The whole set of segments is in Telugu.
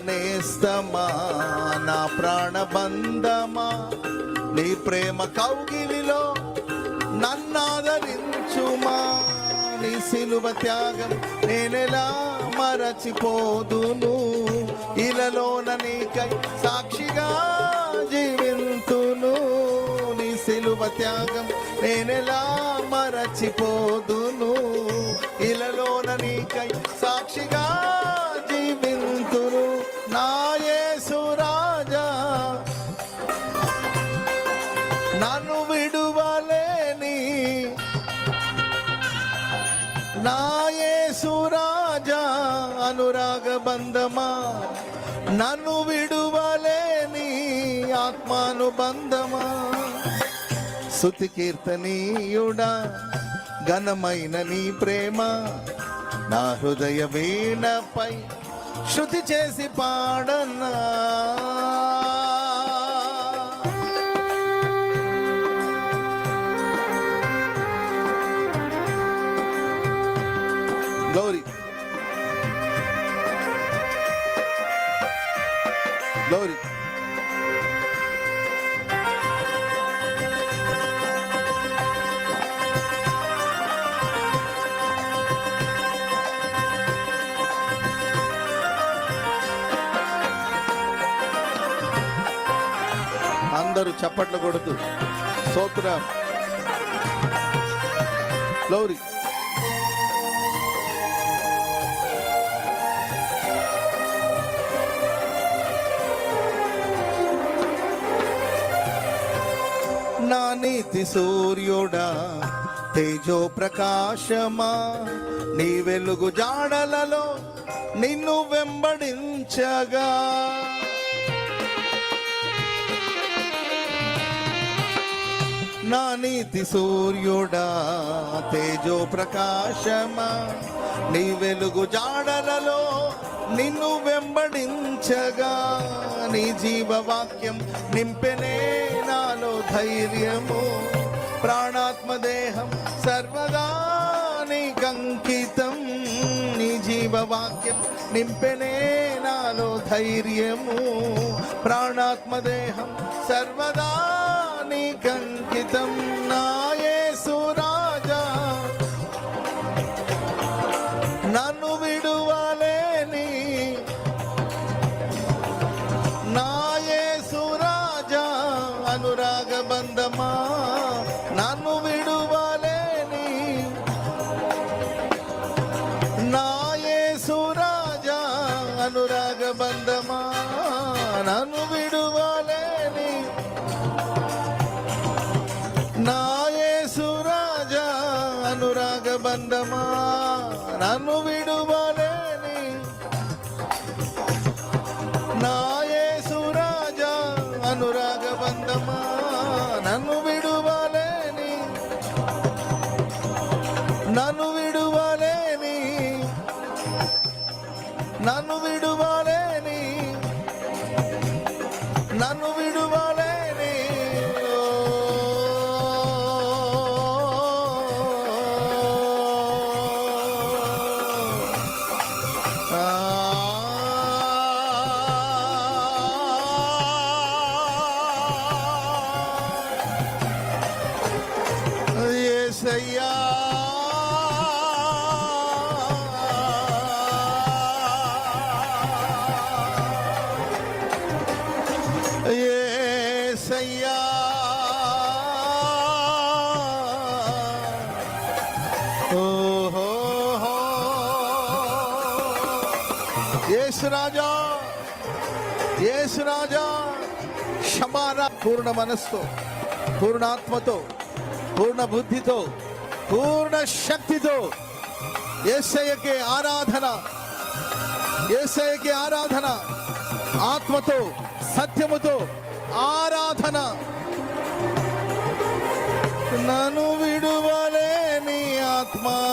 నేస్తమా నా ప్రాణబంధమా, నీ ప్రేమ కౌగిలిలో నన్నాదరించుమా. నీ సిలువ త్యాగం నేనెలా మరచిపోదును, ఇలలోన నీకై సాక్షిగా జీవింతును. నీ సిలువ త్యాగం నేనెలా మరచిపోదును, ఇలలోన నీకై సాక్షిగా జీవింతును. నా యేసు రాజా నన్ను విడువలేని, నా యేసు రాజా అనురాగ బంధమా, నన్ను విడువలేని ఆత్మానుబంధమా. స్తుతి కీర్తనీయుడా ఘనమైన నీ ప్రేమ, నా హృదయ వీణపై శృతి చేసి పాడన్నా. Glory. Glory. అందరూ చప్పట్లు కొడుతూ స్తోత్రం. గ్లోరీ. నా నీతి సూర్యుడా తేజో ప్రకాశమా, నీ వెలుగు జాడలలో నిన్ను వెంబడించగా. నా నీతి సూర్యుడా తేజో ప్రకాశమా, నీ వెలుగు జాడలలో నిన్ను వెంబడించగా. నీ జీవవాక్యం నింపెనే నాలో ధైర్యము, ప్రాణాత్మదేహం సర్వదా నీకంకితం. నీ జీవవాక్యం నింపెనే నాలో ధైర్యము, ప్రాణాత్మదేహం సర్వదా నీకంకితం. నా యేసు రాజా నన్ను విడువలేని, నా యేసు రాజా అనురాగ బంధమా, నన్ను విడువలేని. నా యేసు రాజా అనురాగ బంధమా, నన్ను విడువలేని. నా యేసు రాజా అనురాగ బంధమా, నన్ను విడువలేని. నా యేసు రాజా అనురాగ బంధమా, నన్ను విడువలేని. నన్ను విడువలేని, నన్ను విడువలేని, నన్ను విడువలేని. యేసయ్యా యేసయ్యా ఓహో యేసు రాజా, యేసు రాజా క్షమారా. పూర్ణ మనస్సుతో, పూర్ణ ఆత్మతో, పూర్ణ బుద్ధితో, పూర్ణ శక్తితో యేసయ్యకే ఆరాధన, యేసయ్యకే ఆరాధన. ఆత్మతో సత్యముతో ఆరాధన. నన్ను విడువలేని ఆత్మానుబంధమా.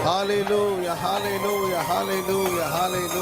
హల్లెలూయా, హల్లెలూయా, హల్లెలూయా, హల్లెలూయా.